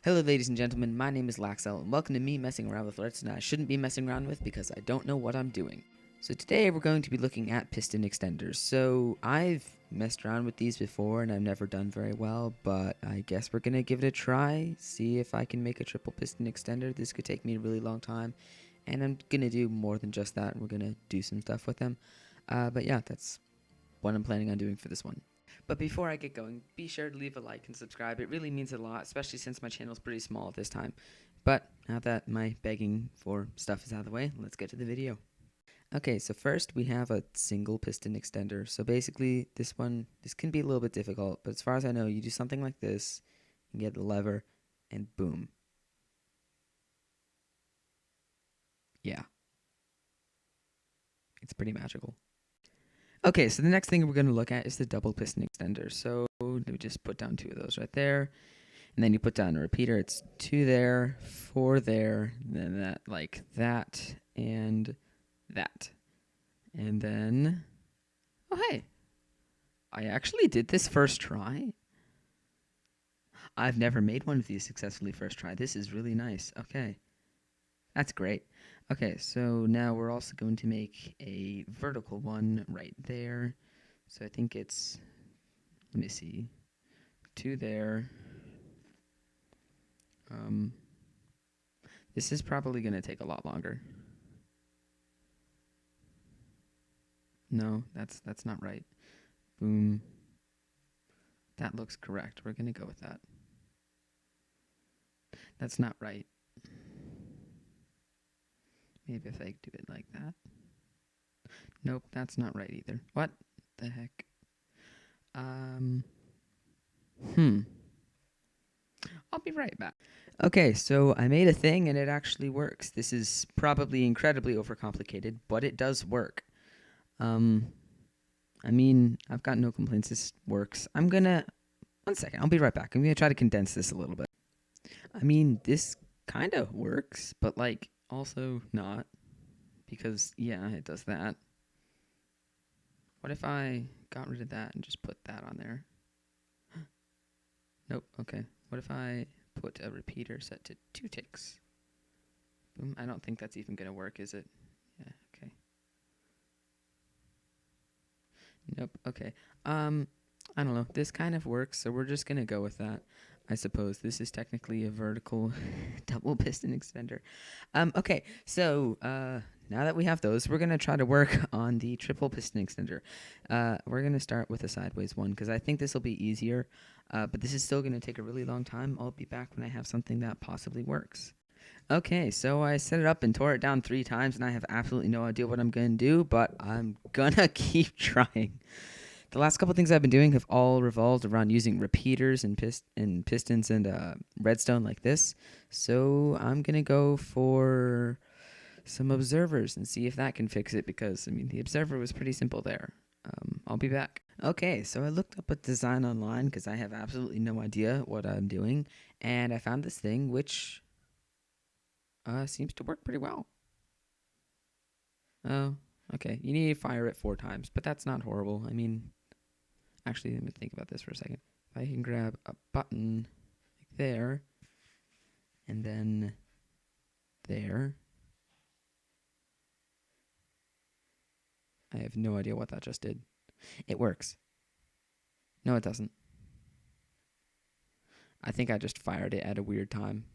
Hello ladies and gentlemen, my name is Lacksal and welcome to me messing around with Redstone I shouldn't be messing around with because I don't know what I'm doing. So today we're going to be looking at piston extenders. So I've messed around with these before and I've never done very well, but I guess we're going to give it a try, see if I can make a triple piston extender. This could take me a really long time and I'm going to do more than just that. We're going to do some stuff with them. But yeah, that's what I'm planning on doing for this one. But before I get going, be sure to leave a like and subscribe. It really means a lot, especially since my channel is pretty small at this time. But now that my begging for stuff is out of the way, let's get to the video. Okay, so first we have a single piston extender. So basically this can be a little bit difficult, but as far as I know, you do something like this, you get the lever, and boom. Yeah, it's pretty magical. Okay, so the next thing we're going to look at is the double piston extender. So we just put down two of those right there. And then you put down a repeater. It's 2 there, 4 there, then that, like that, and that. And then, oh hey, I actually did this first try. I've never made one of these successfully first try. This is really nice. Okay, that's great. Okay, so now we're also going to make a vertical one right there. So I think it's, let me see, 2 there. This is probably going to take a lot longer. No, that's not right. Boom. That looks correct. We're going to go with that. That's not right. Maybe if I do it like that. Nope, that's not right either. What the heck? I'll be right back. Okay, so I made a thing and it actually works. This is probably incredibly overcomplicated, but it does work. I mean, I've got no complaints. This works. One second, I'll be right back. I'm gonna try to condense this a little bit. I mean, this kind of works, but like also not, because yeah, it does that. What if I got rid of that and just put that on there? Nope, okay. What if I put a repeater set to 2 ticks? Boom, I don't think that's even gonna work, is it? Yeah, okay. Nope, okay. I don't know. This kind of works, so we're just gonna go with that. I suppose this is technically a vertical double piston extender. Okay, so now that we have those, we're gonna try to work on the triple piston extender. We're gonna start with a sideways one because I think this will be easier, but this is still gonna take a really long time. I'll be back when I have something that possibly works. Okay, so I set it up and tore it down 3 times, and I have absolutely no idea what I'm gonna do, but I'm gonna keep trying. The last couple things I've been doing have all revolved around using repeaters and pistons and redstone like this. So I'm going to go for some observers and see if that can fix it because, I mean, the observer was pretty simple there. I'll be back. Okay, so I looked up a design online because I have absolutely no idea what I'm doing. And I found this thing which seems to work pretty well. Oh, okay. You need to fire it 4 times, but that's not horrible. I mean, actually, let me think about this for a second. If I can grab a button like there, and then there, I have no idea what that just did. It works. No, it doesn't. I think I just fired it at a weird time.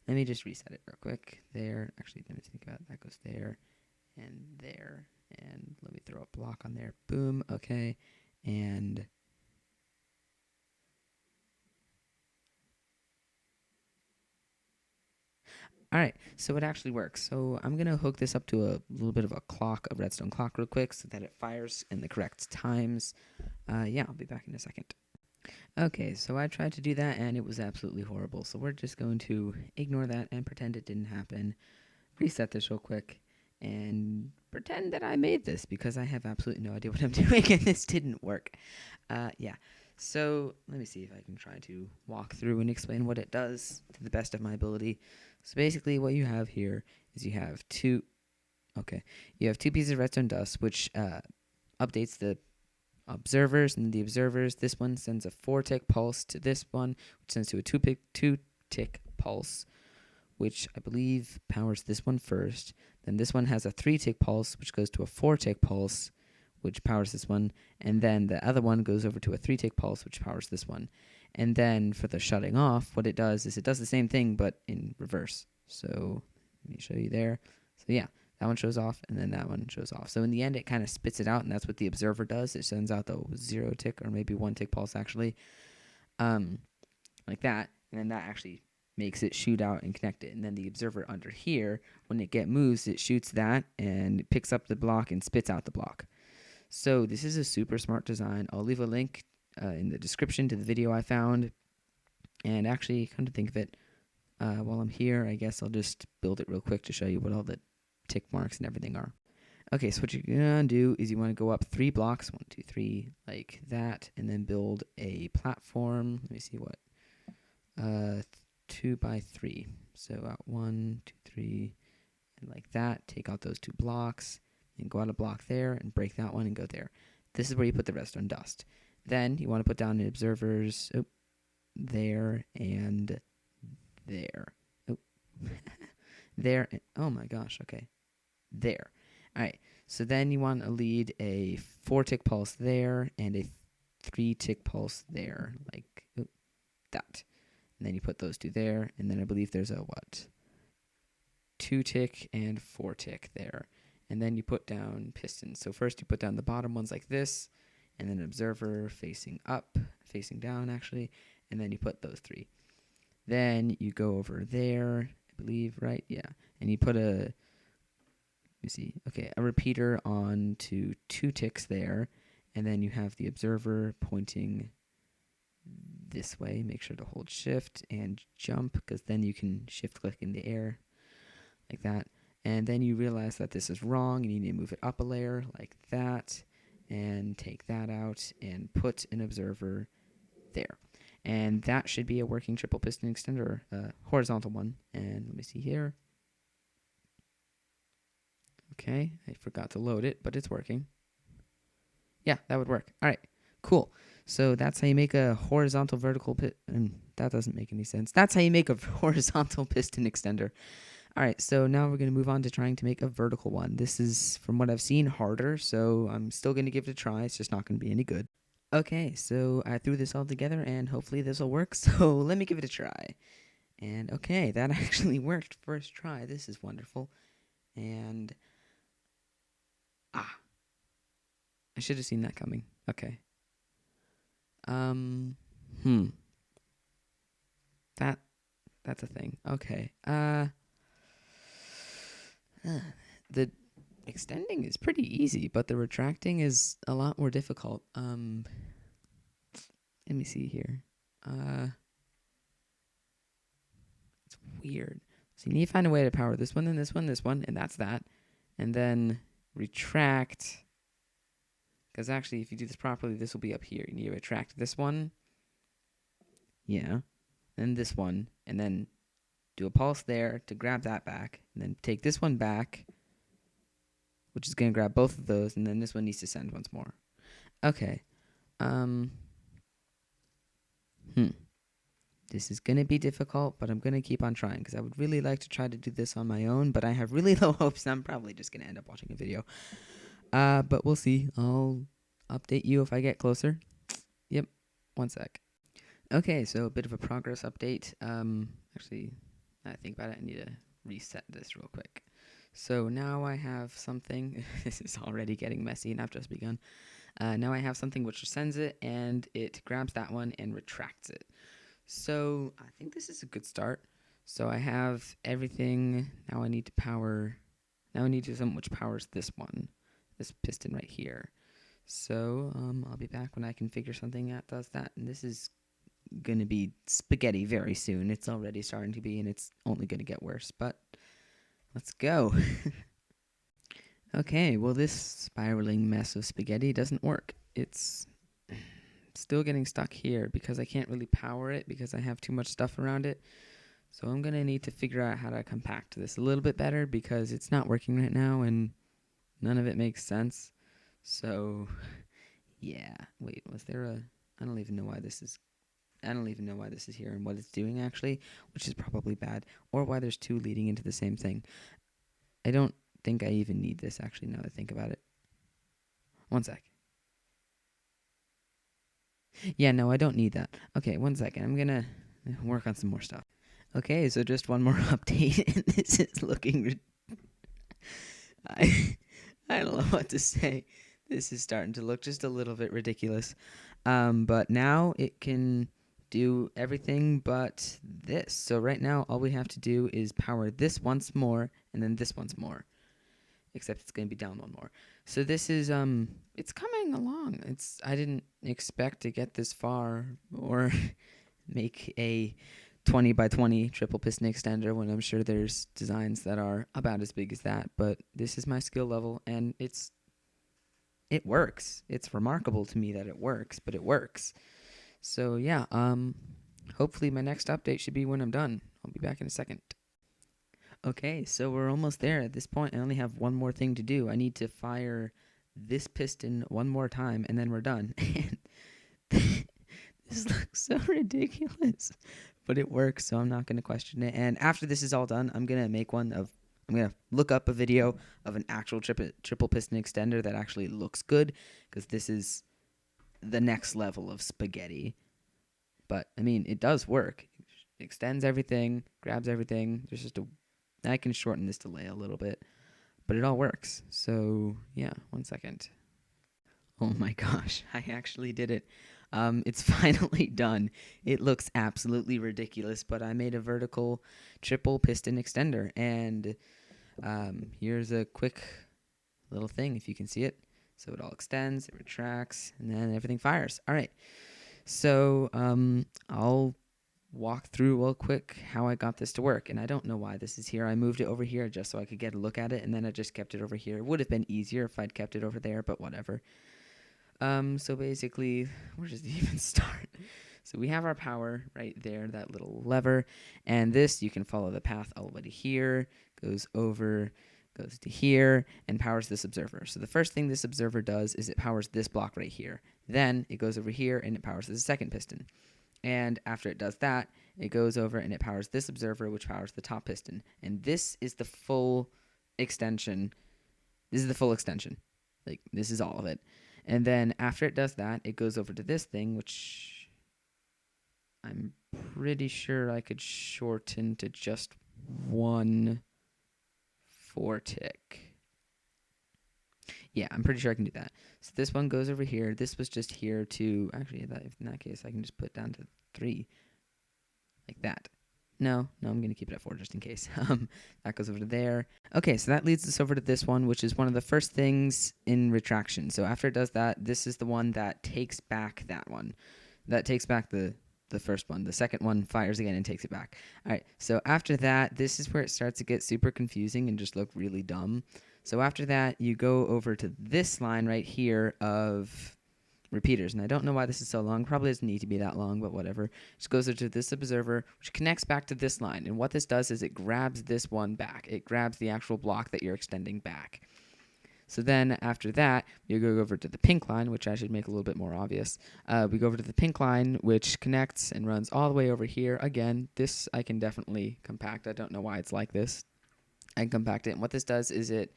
Let me just reset it real quick. There. Actually, let me think about it. That goes there and there. And let me throw a block on there. Boom. Okay. And all right, so it actually works. So I'm going to hook this up to a little bit of a clock, a redstone clock real quick so that it fires in the correct times. Yeah, I'll be back in a second. Okay, so I tried to do that and it was absolutely horrible. So we're just going to ignore that and pretend it didn't happen. Reset this real quick and pretend that I made this because I have absolutely no idea what I'm doing and this didn't work. Yeah, so let me see if I can try to walk through and explain what it does to the best of my ability. So basically what you have here is you have two pieces of redstone dust, which updates the observers, and the observers, this one sends a 4-tick pulse to this one, which sends to a 2-tick pulse, which I believe powers this one first. Then this one has a 3-tick pulse, which goes to a 4-tick pulse, which powers this one. And then the other one goes over to a 3-tick pulse, which powers this one. And then for the shutting off, what it does is it does the same thing, but in reverse. So let me show you there. So yeah, that one shows off, and then that one shows off. So in the end, it kind of spits it out, and that's what the observer does. It sends out the 0-tick or maybe 1-tick pulse, actually, like that. And then that actually makes it shoot out and connect it. And then the observer under here, when it moves, it shoots that, and it picks up the block and spits out the block. So this is a super smart design. I'll leave a link in the description to the video I found. And actually, come to think of it, while I'm here, I guess I'll just build it real quick to show you what all the tick marks and everything are. Okay, so what you're going to do is you want to go up 3 blocks, 1, 2, 3, like that, and then build a platform. Let me see what, 2 by 3. So 1, 2, 3, and like that. Take out those 2 blocks, and go out a block there, and break that one, and go there. This is where you put the redstone dust. Then you want to put down the observers there and there. Oh, there. Oh my gosh. Okay, there. All right. So then you want to lead a 4-tick pulse there and a 3-tick pulse there, like that. And then you put those 2 there, and then I believe there's a 2-tick and 4-tick there. And then you put down pistons. So first you put down the bottom ones like this, and then observer facing up, facing down actually, and then you put those 3. Then you go over there, I believe, right? Yeah. And you put a repeater on to 2 ticks there, and then you have the observer pointing this way. Make sure to hold shift and jump, because then you can shift click in the air like that. And then you realize that this is wrong, and you need to move it up a layer like that, and take that out and put an observer there. And that should be a working triple piston extender, horizontal one. And let me see here. Okay, I forgot to load it, but it's working. Yeah, that would work. All right, cool. So that's how you make a horizontal vertical piston. That doesn't make any sense. That's how you make a horizontal piston extender. All right, so now we're going to move on to trying to make a vertical one. This is, from what I've seen, harder, so I'm still going to give it a try. It's just not going to be any good. Okay, so I threw this all together, and hopefully this will work, so let me give it a try. And okay, that actually worked first try. This is wonderful. And I should have seen that coming. Okay. That's a thing. Okay. The extending is pretty easy, but the retracting is a lot more difficult. Let me see here. It's weird. So you need to find a way to power this one, then this one, and that's that. And then retract. Because actually, if you do this properly, this will be up here. You need to retract this one. Yeah. Then this one. And then do a pulse there to grab that back. And then take this one back, which is going to grab both of those. And then this one needs to send once more. Okay. This is going to be difficult, but I'm going to keep on trying because I would really like to try to do this on my own, but I have really low hopes. I'm probably just going to end up watching a video. But we'll see. I'll update you if I get closer. Yep. One sec. Okay, so a bit of a progress update. Actually, now I think about it, I need to reset this real quick. So now I have something. This is already getting messy, and I've just begun. Now I have something which sends it, and it grabs that one and retracts it. So I think this is a good start. So I have everything. Now I need to power. Now I need to do something which powers this one, this piston right here. So I'll be back when I can figure something that does that. And this is going to be spaghetti very soon. It's already starting to be, and it's only going to get worse. But let's go. Okay, well, this spiraling mess of spaghetti doesn't work. It's still getting stuck here because I can't really power it because I have too much stuff around it. So I'm going to need to figure out how to compact this a little bit better because it's not working right now and none of it makes sense. So Yeah. Wait, was there a... I don't even know why this is... I don't even know why this is here and what it's doing, actually, which is probably bad, or why there's two leading into the same thing. I don't think I even need this, actually, now that I think about it. One sec. Yeah, no, I don't need that. Okay, one second. I'm gonna work on some more stuff. Okay, so just one more update, and this is looking... I, I don't know what to say. This is starting to look just a little bit ridiculous. But now it can do everything but this. So right now, all we have to do is power this once more, and then this once more. Except it's going to be down one more. So this is, it's coming along. I didn't expect to get this far or make a 20 by 20 triple piston extender when I'm sure there's designs that are about as big as that. But this is my skill level, and it works. It's remarkable to me that it works, but it works. So yeah, hopefully my next update should be when I'm done. I'll be back in a second. Okay, so we're almost there. At this point, I only have one more thing to do. I need to fire this piston one more time, and then we're done. This looks so ridiculous, but it works, so I'm not going to question it. And after this is all done, I'm going to look up a video of an actual triple piston extender that actually looks good, because this is the next level of spaghetti. But, I mean, it does work. It extends everything, grabs everything. There's just I can shorten this delay a little bit, but it all works. So, yeah, 1 second. Oh my gosh, I actually did it. It's finally done. It looks absolutely ridiculous, but I made a vertical triple piston extender, and here's a quick little thing, if you can see it. So it all extends, it retracts, and then everything fires. All right, so I'll walk through real quick how I got this to work. And I don't know why this is here. I moved it over here just so I could get a look at it, and then I just kept it over here. It would have been easier if I'd kept it over there, but whatever. So basically, where does it even start? So we have our power right there, that little lever, and this, you can follow the path all the way to here, goes over, goes to here, and powers this observer. So the first thing this observer does is it powers this block right here. Then it goes over here, and it powers the second piston. And after it does that, it goes over and it powers this observer, which powers the top piston. And this is the full extension. This is the full extension. Like, this is all of it. And then after it does that, it goes over to this thing, which I'm pretty sure I could shorten to just 1 4-tick. Yeah, I'm pretty sure I can do that. So this one goes over here. This was just here to... Actually, in that case, I can just put it down to 3. Like that. No, I'm going to keep it at 4 just in case. That goes over to there. Okay, so that leads us over to this one, which is one of the first things in retraction. So after it does that, this is the one that takes back that one. That takes back the first one. The second one fires again and takes it back. All right, so after that, this is where it starts to get super confusing and just look really dumb. So after that, you go over to this line right here of repeaters. And I don't know why this is so long. Probably doesn't need to be that long, but whatever. Just goes to this observer, which connects back to this line. And what this does is it grabs this one back. It grabs the actual block that you're extending back. So then after that, you go over to the pink line, which I should make a little bit more obvious. We go over to the pink line, which connects and runs all the way over here. Again, this I can definitely compact. I don't know why it's like this. I can compact it. And what this does is it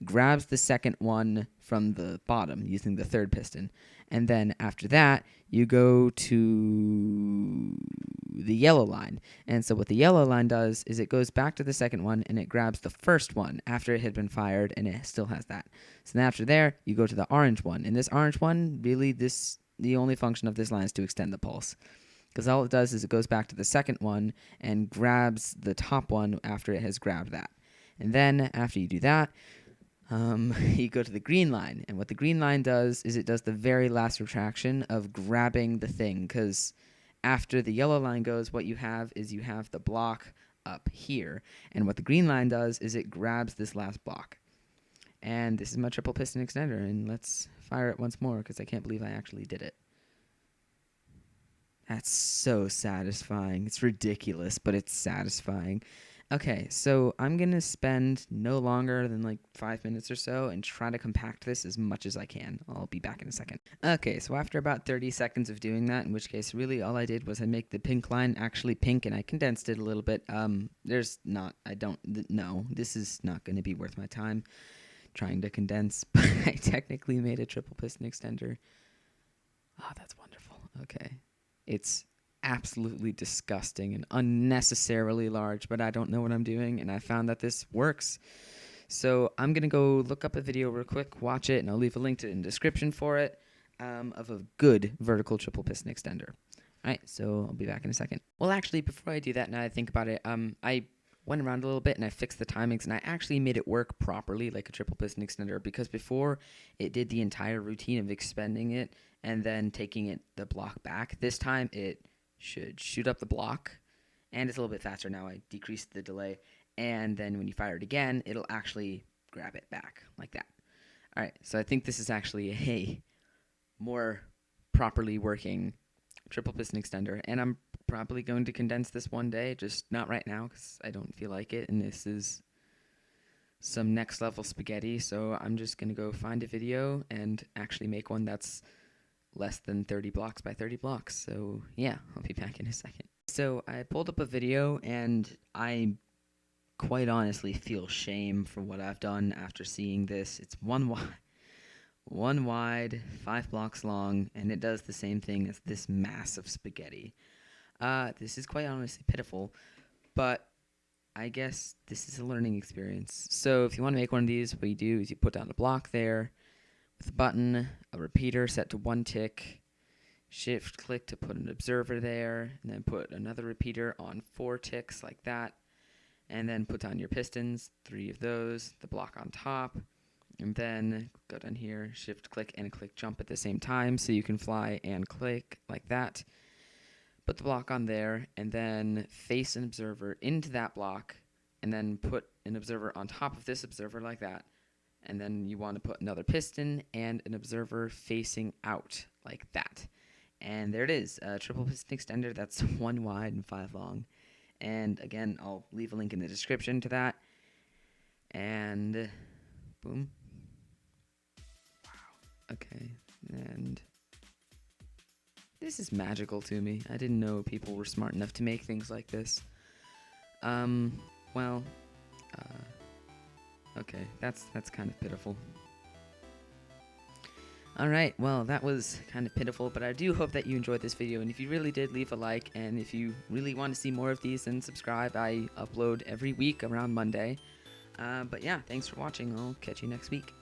grabs the second one from the bottom using the third piston. And then after that, you go to the yellow line. And so what the yellow line does is it goes back to the second one and it grabs the first one after it had been fired, and it still has that. So then after there, you go to the orange one. And this orange one, really, the only function of this line is to extend the pulse. Because all it does is it goes back to the second one and grabs the top one after it has grabbed that. And then after you do that, you go to the green line. And what the green line does is it does the very last retraction of grabbing the thing. Because after the yellow line goes, what you have is you have the block up here. And what the green line does is it grabs this last block. And this is my triple piston extender. And let's fire it once more because I can't believe I actually did it. That's so satisfying. It's ridiculous, but it's satisfying. Okay, so I'm gonna spend no longer than like 5 minutes or so and try to compact this as much as I can. I'll be back in a second. Okay, so after about 30 seconds of doing that, in which case really all I did was I make the pink line actually pink and I condensed it a little bit. No, this is not gonna be worth my time trying to condense, but I technically made a triple piston extender. Oh, that's wonderful. Okay. It's absolutely disgusting and unnecessarily large, but I don't know what I'm doing, and I found that this works. So I'm going to go look up a video real quick, watch it, and I'll leave a link to it in the description for it, of a good vertical triple piston extender. All right, so I'll be back in a second. Well, actually, before I do that, now I think about it, I went around a little bit and I fixed the timings and I actually made it work properly like a triple piston extender, because before it did the entire routine of expending it and then taking the block back. This time it should shoot up the block, and it's a little bit faster now. I decreased the delay, and then when you fire it again, it'll actually grab it back like that. All right, so I think this is actually a more properly working triple piston extender, and I'm probably going to condense this one day, just not right now because I don't feel like it, and this is some next level spaghetti, so I'm just going to go find a video and actually make one that's less than 30 blocks by 30 blocks. So yeah, I'll be back in a second. So I pulled up a video and I quite honestly feel shame for what I've done after seeing this. It's one wide, 5 blocks long, and it does the same thing as this massive spaghetti. This is quite honestly pitiful, but I guess this is a learning experience. So if you want to make one of these, what you do is you put down a block there with a button, a repeater set to 1 tick, shift click to put an observer there, and then put another repeater on 4 ticks like that, and then put down your pistons, 3 of those, the block on top, and then go down here, shift click and click jump at the same time so you can fly and click like that. Put the block on there, and then face an observer into that block, and then put an observer on top of this observer like that. And then you want to put another piston and an observer facing out like that. And there it is, a triple piston extender that's 1 wide and 5 long. And again, I'll leave a link in the description to that. And boom. Wow. Okay. And this is magical to me. I didn't know people were smart enough to make things like this. Okay, that's kind of pitiful. Alright, well, that was kind of pitiful, but I do hope that you enjoyed this video, and if you really did, leave a like, and if you really want to see more of these, then subscribe. I upload every week around Monday. But yeah, thanks for watching. I'll catch you next week.